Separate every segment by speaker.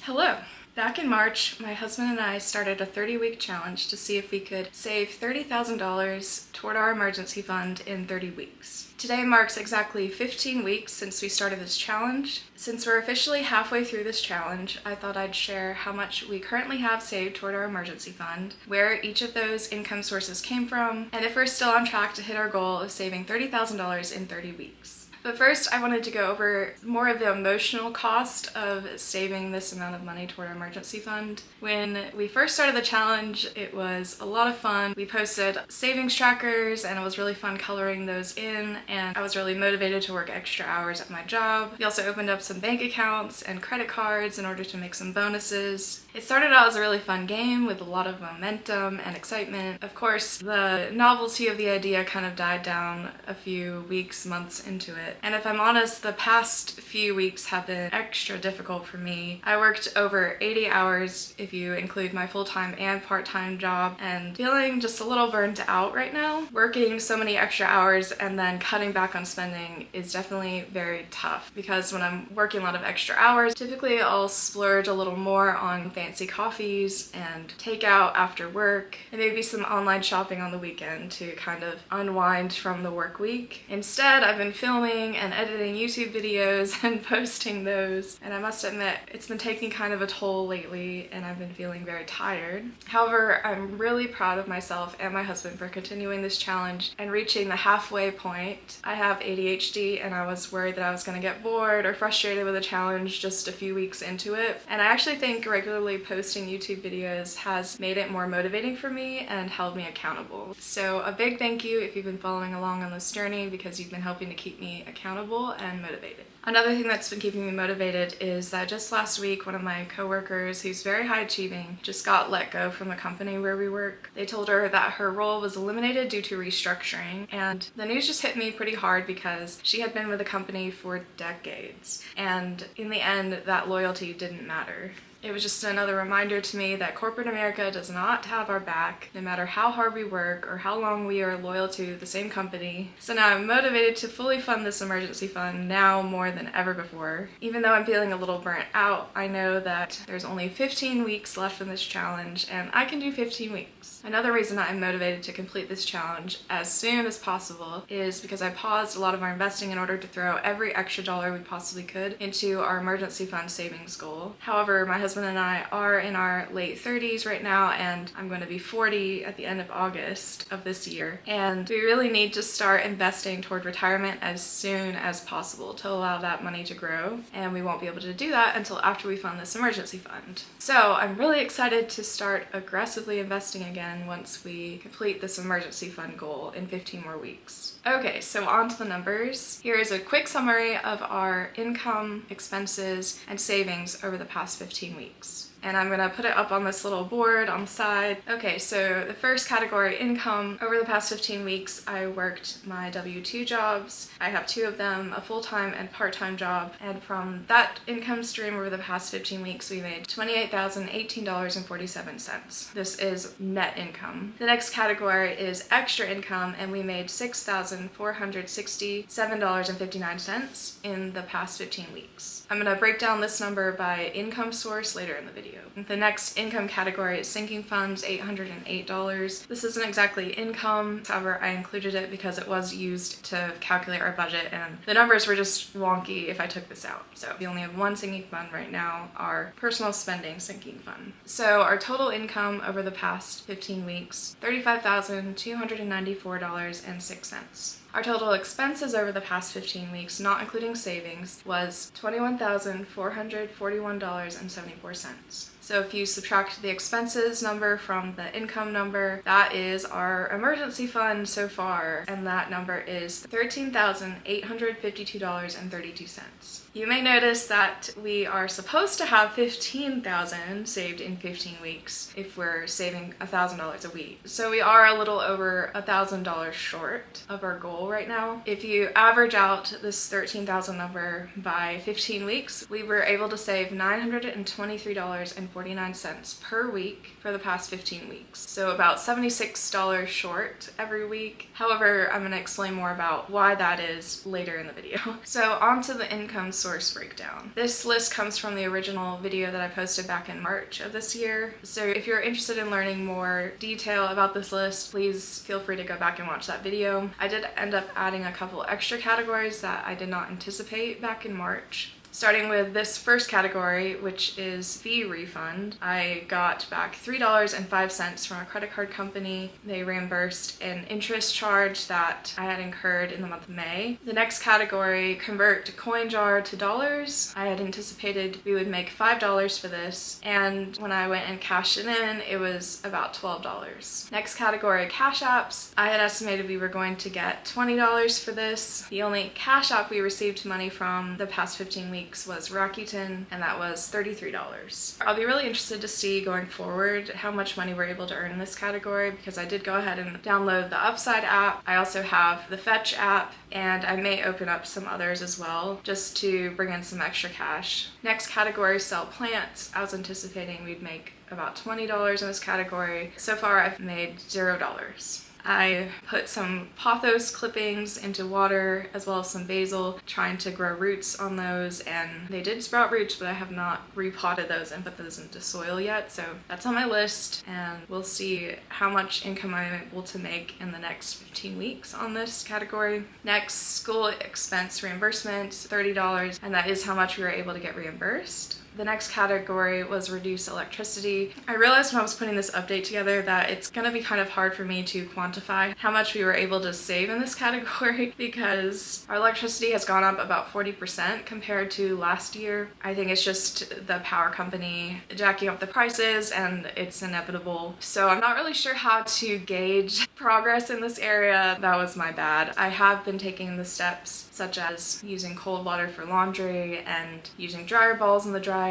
Speaker 1: Hello! Back in March, my husband and I started a 30-week challenge to see if we could save $30,000 toward our emergency fund in 30 weeks. Today marks exactly 15 weeks since we started this challenge. Since we're officially halfway through this challenge, I thought I'd share how much we currently have saved toward our emergency fund, where each of those income sources came from, and if we're still on track to hit our goal of saving $30,000 in 30 weeks. But first, I wanted to go over more of the emotional cost of saving this amount of money toward our emergency fund. When we first started the challenge, it was a lot of fun. We posted savings trackers and it was really fun coloring those in, and I was really motivated to work extra hours at my job. We also opened up some bank accounts and credit cards in order to make some bonuses. It started out as a really fun game with a lot of momentum and excitement. Of course, the novelty of the idea kind of died down a few weeks, months into it. And if I'm honest, the past few weeks have been extra difficult for me. I worked over 80 hours if you include my full-time and part-time job, and feeling just a little burnt out right now. Working so many extra hours and then cutting back on spending is definitely very tough, because when I'm working a lot of extra hours, typically I'll splurge a little more on fancy coffees and takeout after work, and maybe some online shopping on the weekend to kind of unwind from the work week. Instead, I've been filming and editing YouTube videos and posting those, and I must admit it's been taking kind of a toll lately and I've been feeling very tired. However, I'm really proud of myself and my husband for continuing this challenge and reaching the halfway point. I have ADHD and I was worried that I was going to get bored or frustrated with the challenge just a few weeks into it, and I actually think regularly posting YouTube videos has made it more motivating for me and held me accountable. So a big thank you if you've been following along on this journey, because you've been helping to keep me accountable and motivated. Another thing that's been keeping me motivated is that just last week, one of my coworkers, who's very high achieving, just got let go from the company where we work. They told her that her role was eliminated due to restructuring, and the news just hit me pretty hard because she had been with the company for decades, and in the end, that loyalty didn't matter. It was just another reminder to me that corporate America does not have our back, no matter how hard we work or how long we are loyal to the same company. So now I'm motivated to fully fund this emergency fund now more than ever before. Even though I'm feeling a little burnt out, I know that there's only 15 weeks left in this challenge, and I can do 15 weeks. Another reason I'm motivated to complete this challenge as soon as possible is because I paused a lot of our investing in order to throw every extra dollar we possibly could into our emergency fund savings goal. However, my husband and I are in our late 30s right now, and I'm going to be 40 at the end of August of this year, and we really need to start investing toward retirement as soon as possible to allow that money to grow, and we won't be able to do that until after we fund this emergency fund. So I'm really excited to start aggressively investing again once we complete this emergency fund goal in 15 more weeks. Okay, so on to the numbers. Here is a quick summary of our income, expenses, and savings over the past 15 weeks. And I'm gonna put it up on this little board on the side. Okay, so the first category, income. Over the past 15 weeks, I worked my W-2 jobs. I have two of them, a full-time and part-time job. And from that income stream over the past 15 weeks, we made $28,018.47. This is net income. The next category is extra income, and we made $6,467.59 in the past 15 weeks. I'm gonna break down this number by income source later in the video. The next income category is sinking funds, $808. This isn't exactly income, however I included it because it was used to calculate our budget, and the numbers were just wonky if I took this out. So we only have one sinking fund right now, our personal spending sinking fund. So our total income over the past 15 weeks, $35,294.06. Our total expenses over the past 15 weeks, not including savings, was $21,441.74. So if you subtract the expenses number from the income number, that is our emergency fund so far, and that number is $13,852.32. You may notice that we are supposed to have $15,000 saved in 15 weeks if we're saving $1,000 a week. So we are a little over $1,000 short of our goal. goal right now. If you average out this 13,000 number by 15 weeks, we were able to save $923.49 per week for the past 15 weeks. So about $76 short every week. However, I'm going to explain more about why that is later in the video. So on to the income source breakdown. This list comes from the original video that I posted back in March of this year. So if you're interested in learning more detail about this list, please feel free to go back and watch that video. I did end up adding a couple extra categories that I did not anticipate back in March. Starting with this first category, which is fee refund, I got back $3.05 from a credit card company. They reimbursed an interest charge that I had incurred in the month of May. The next category, convert CoinJar to dollars. I had anticipated we would make $5 for this, and when I went and cashed it in, it was about $12. Next category, Cash Apps. I had estimated we were going to get $20 for this. The only Cash App we received money from the past 15 weeks was Rakuten, and that was $33. I'll be really interested to see going forward how much money we're able to earn in this category, because I did go ahead and download the Upside app. I also have the Fetch app, and I may open up some others as well just to bring in some extra cash. Next category, sell plants. I was anticipating we'd make about $20 in this category. So far I've made $0. I put some pothos clippings into water as well as some basil, trying to grow roots on those, and they did sprout roots, but I have not repotted those and put those into soil yet, so that's on my list, and we'll see how much income I'm able to make in the next 15 weeks on this category. Next, school expense reimbursement, $30, and that is how much we were able to get reimbursed. The next category was reduce electricity. I realized when I was putting this update together that it's gonna be kind of hard for me to quantify how much we were able to save in this category because our electricity has gone up about 40% compared to last year. I think it's just the power company jacking up the prices, and it's inevitable. So I'm not really sure how to gauge progress in this area. That was my bad. I have been taking the steps such as using cold water for laundry and using dryer balls in the dryer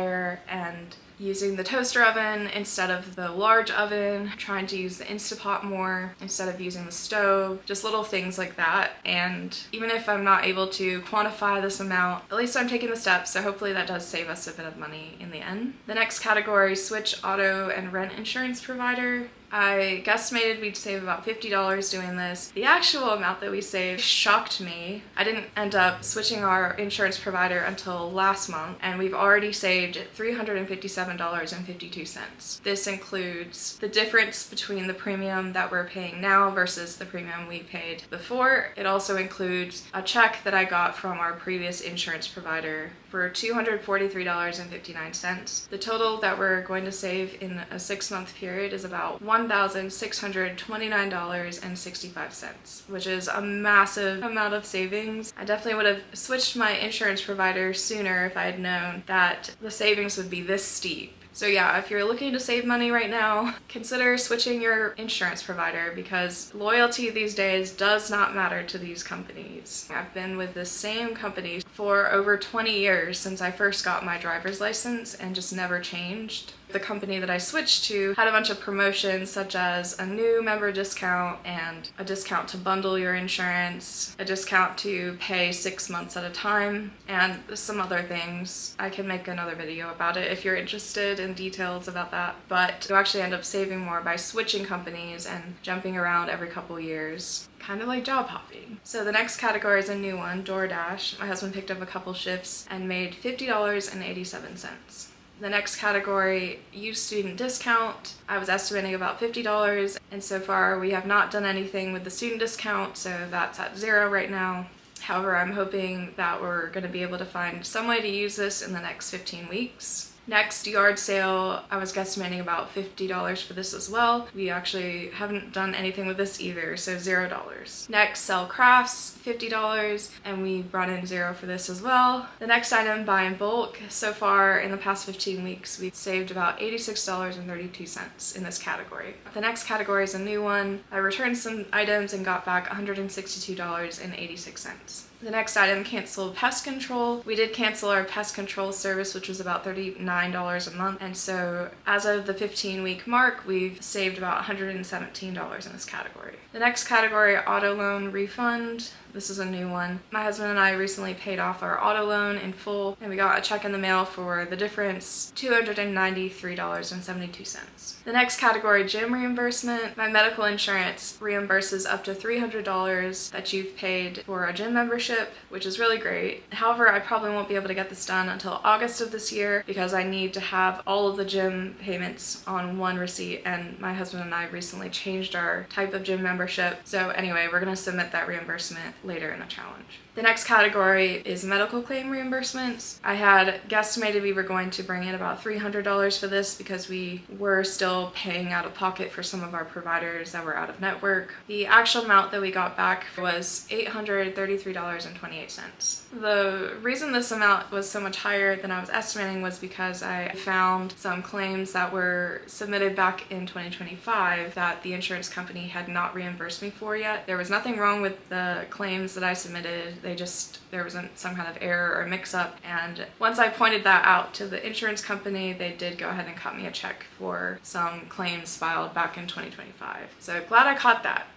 Speaker 1: and using the toaster oven instead of the large oven, trying to use the Instapot more instead of using the stove, just little things like that. And even if I'm not able to quantify this amount, at least I'm taking the steps, so hopefully that does save us a bit of money in the end. The next category, switch auto and rent insurance provider. I guesstimated we'd save about $50 doing this. The actual amount that we saved shocked me. I didn't end up switching our insurance provider until last month, and we've already saved $357.52. This includes the difference between the premium that we're paying now versus the premium we paid before. It also includes a check that I got from our previous insurance provider for $243.59. The total that we're going to save in a 6-month period is about $1,629.65, which is a massive amount of savings. I definitely would have switched my insurance provider sooner if I had known that the savings would be this steep. So yeah, if you're looking to save money right now, consider switching your insurance provider because loyalty these days does not matter to these companies. I've been with the same company for over 20 years since I first got my driver's license and just never changed. The company that I switched to had a bunch of promotions such as a new member discount and a discount to bundle your insurance, a discount to pay 6 months at a time, and some other things. I can make another video about it if you're interested in details about that, but you actually end up saving more by switching companies and jumping around every couple years. Kind of like job hopping. So the next category is a new one, DoorDash. My husband picked up a couple shifts and made $50.87. The next category, used student discount. I was estimating about $50, and so far we have not done anything with the student discount, so that's at $0 right now. However, I'm hoping that we're going to be able to find some way to use this in the next 15 weeks. Next, yard sale. I was guesstimating about $50 for this as well. We actually haven't done anything with this either, so $0. Next, sell crafts, $50, and we brought in $0 for this as well. The next item, buy in bulk. So far in the past 15 weeks, we've saved about $86.32 in this category. The next category is a new one. I returned some items and got back $162.86. The next item, cancel pest control. We did cancel our pest control service, which was about $39 a month. And so as of the 15-week mark, we've saved about $117 in this category. The next category, auto loan refund. This is a new one. My husband and I recently paid off our auto loan in full, and we got a check in the mail for the difference, $293.72. The next category, gym reimbursement. My medical insurance reimburses up to $300 that you've paid for a gym membership, which is really great. However, I probably won't be able to get this done until August of this year because I need to have all of the gym payments on one receipt, and my husband and I recently changed our type of gym membership. So anyway, we're going to submit that reimbursement later in the challenge. The next category is medical claim reimbursements. I had guesstimated we were going to bring in about $300 for this because we were still paying out of pocket for some of our providers that were out of network. The actual amount that we got back was $833.28. The reason this amount was so much higher than I was estimating was because I found some claims that were submitted back in 2025 that the insurance company had not reimbursed me for yet. There was nothing wrong with the claims that I submitted. There was some kind of error or mix-up, and once I pointed that out to the insurance company, they did go ahead and cut me a check for some claims filed back in 2025. So glad I caught that.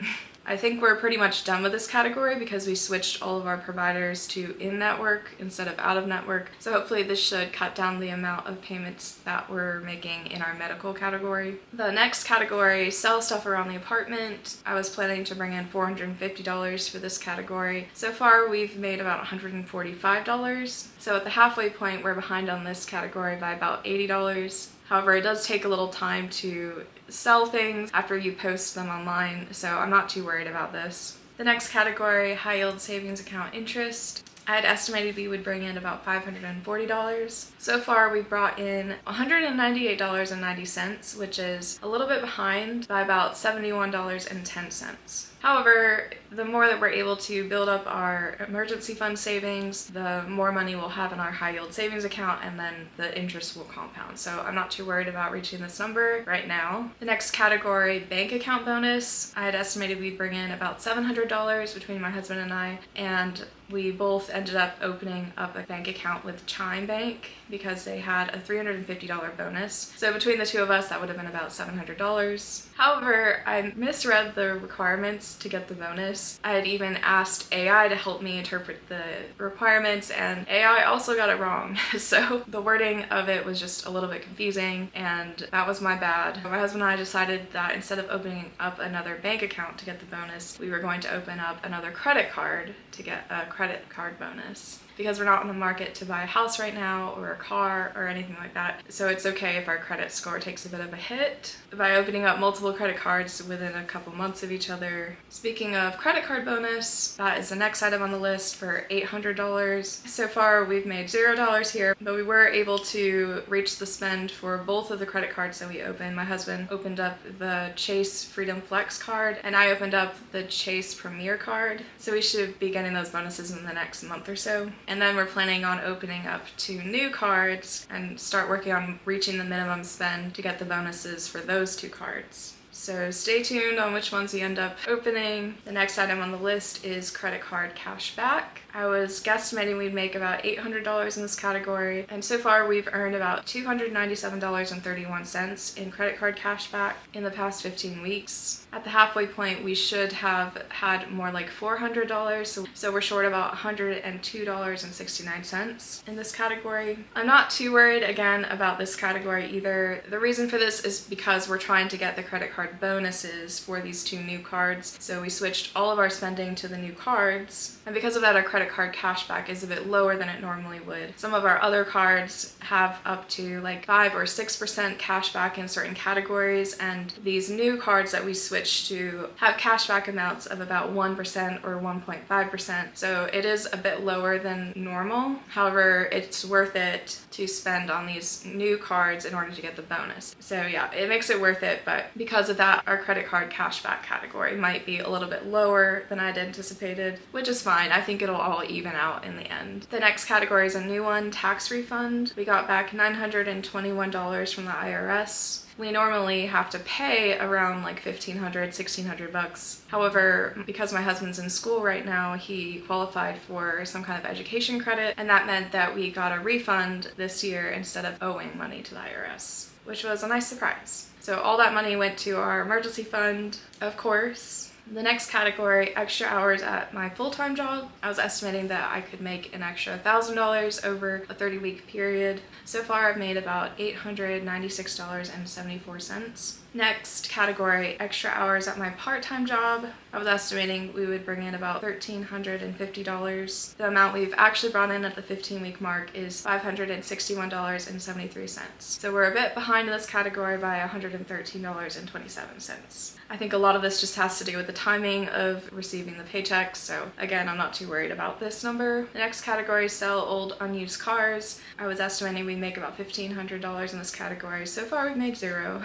Speaker 1: I think we're pretty much done with this category because we switched all of our providers to in-network instead of out-of-network. So hopefully this should cut down the amount of payments that we're making in our medical category. The next category, sell stuff around the apartment. I was planning to bring in $450 for this category. So far we've made about $145. So at the halfway point, we're behind on this category by about $80. However, it does take a little time to sell things after you post them online, so I'm not too worried about this. The next category, high yield savings account interest. I had estimated we would bring in about $540. So far, we've brought in $198.90, which is a little bit behind by about $71.10. However, the more that we're able to build up our emergency fund savings, the more money we'll have in our high yield savings account, and then the interest will compound. So I'm not too worried about reaching this number right now. The next category, bank account bonus. I had estimated we'd bring in about $700 between my husband and I, and we both ended up opening up a bank account with Chime Bank because they had a $350 bonus. So between the two of us, that would have been about $700. However, I misread the requirements to get the bonus. I had even asked AI to help me interpret the requirements, and AI also got it wrong. So the wording of it was just a little bit confusing, and that was my bad. My husband and I decided that instead of opening up another bank account to get the bonus, we were going to open up another credit card to get a credit card bonus. Because we're not in the market to buy a house right now or a car or anything like that. So it's okay if our credit score takes a bit of a hit by opening up multiple credit cards within a couple months of each other. Speaking of credit card bonus, that is the next item on the list for $800. So far we've made $0 here, but we were able to reach the spend for both of the credit cards that we opened. My husband opened up the Chase Freedom Flex card, and I opened up the Chase Premier card. So we should be getting those bonuses in the next month or so. And then we're planning on opening up 2 new cards and start working on reaching the minimum spend to get the bonuses for those 2 cards. So stay tuned on which ones we end up opening. The next item on the list is credit card cash back. I was guesstimating we'd make about $800 in this category, and so far we've earned about $297.31 in credit card cash back in the past 15 weeks. At the halfway point, we should have had more like $400, so we're short about $102.69 in this category. I'm not too worried again about this category either. The reason for this is because we're trying to get the credit card bonuses for these 2 new cards, so we switched all of our spending to the new cards, and because of that our credit card cashback is a bit lower than it normally would. Some of our other cards have up to like 5 or 6% cashback in certain categories, and these new cards that we switched to have cashback amounts of about 1% or 1.5%. So it is a bit lower than normal. However, it's worth it to spend on these new cards in order to get the bonus. So yeah, it makes it worth it, but because of that, our credit card cashback category might be a little bit lower than I'd anticipated, which is fine. I think it'll all even out in the end. The next category is a new one, tax refund. We got back $921 from the IRS. We normally have to pay around like $1,500, $1,600. However, because my husband's in school right now, he qualified for some kind of education credit, and that meant that we got a refund this year instead of owing money to the IRS, which was a nice surprise. So all that money went to our emergency fund, of course. The next category, extra hours at my full-time job. I was estimating that I could make an extra $1,000 over a 30-week period. So far, I've made about $896.74. Next category, extra hours at my part-time job. I was estimating we would bring in about $1,350. The amount we've actually brought in at the 15-week mark is $561.73. So we're a bit behind in this category by $113.27. I think a lot of this just has to do with the timing of receiving the paychecks, so again, I'm not too worried about this number. The next category, sell old unused cars. I was estimating we make about $1,500 in this category. So far, we've made zero.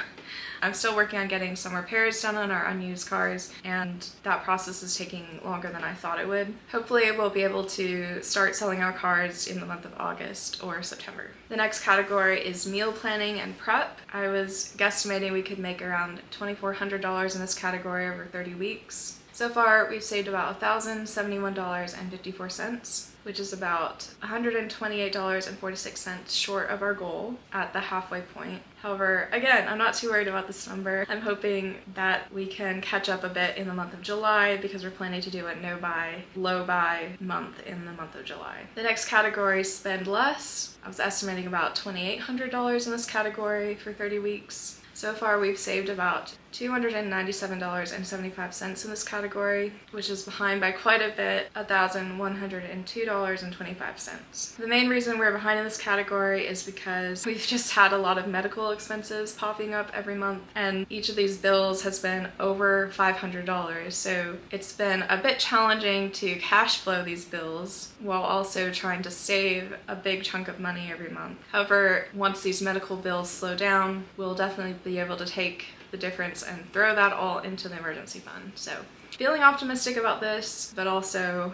Speaker 1: I'm still working on getting some repairs done on our unused cars, and that process is taking longer than I thought it would. Hopefully we'll be able to start selling our cars in the month of August or September. The next category is meal planning and prep. I was guesstimating we could make around $2,400 in this category over 30 weeks. So far, we've saved about $1,071.54, which is about $128.46 short of our goal at the halfway point. However, again, I'm not too worried about this number. I'm hoping that we can catch up a bit in the month of July because we're planning to do a no-buy, low-buy month in the month of July. The next category, spend less. I was estimating about $2,800 in this category for 30 weeks. So far, we've saved about $297.75 in this category, which is behind by quite a bit, $1,102.25. The main reason we're behind in this category is because we've just had a lot of medical expenses popping up every month, and each of these bills has been over $500, so it's been a bit challenging to cash flow these bills while also trying to save a big chunk of money every month. However, once these medical bills slow down, we'll definitely be able to take the difference and throw that all into the emergency fund. So feeling optimistic about this, but also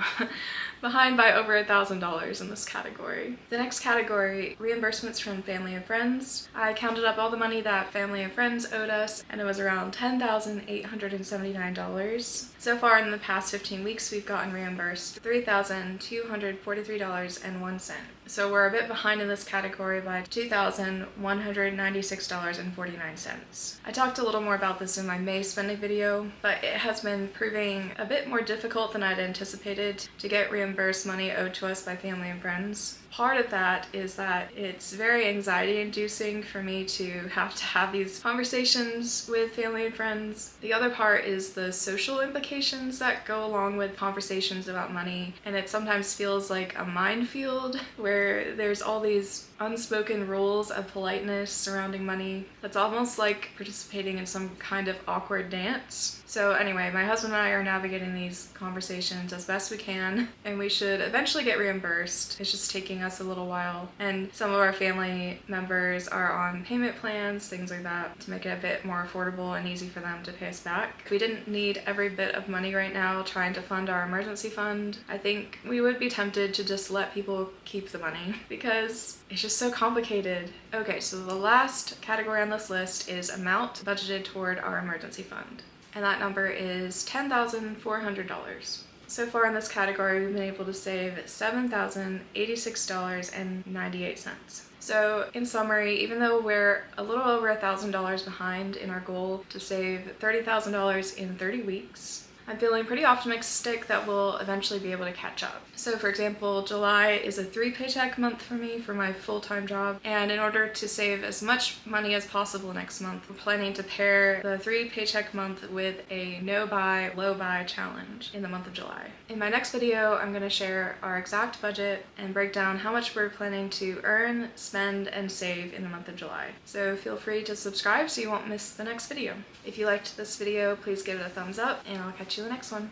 Speaker 1: behind by over $1,000 in this category. The next category, reimbursements from family and friends. I counted up all the money that family and friends owed us, and it was around $10,879. So far in the past 15 weeks, we've gotten reimbursed $3,243.01. So we're a bit behind in this category by $2,196.49. I talked a little more about this in my May spending video, but it has been proving a bit more difficult than I'd anticipated to get reimbursed money owed to us by family and friends. Part of that is that it's very anxiety inducing for me to have these conversations with family and friends. The other part is the social implications that go along with conversations about money, and it sometimes feels like a minefield where there's all these unspoken rules of politeness surrounding money. That's almost like participating in some kind of awkward dance. So anyway, my husband and I are navigating these conversations as best we can, and we should eventually get reimbursed. It's just taking us a little while, and some of our family members are on payment plans, things like that, to make it a bit more affordable and easy for them to pay us back. If we didn't need every bit of money right now trying to fund our emergency fund, I think we would be tempted to just let people keep the money because it's just so complicated. Okay, so the last category on this list is amount budgeted toward our emergency fund, and that number is $10,400. So far in this category, we've been able to save $7,086.98. So in summary, even though we're a little over $1,000 behind in our goal to save $30,000 in 30 weeks, I'm feeling pretty optimistic that we'll eventually be able to catch up. So for example, July is a 3-paycheck month for me for my full-time job, and in order to save as much money as possible next month, we're planning to pair the 3-paycheck month with a no-buy, low-buy challenge in the month of July. In my next video, I'm going to share our exact budget and break down how much we're planning to earn, spend, and save in the month of July. So feel free to subscribe so you won't miss the next video. If you liked this video, please give it a thumbs up, and I'll catch you in the next one.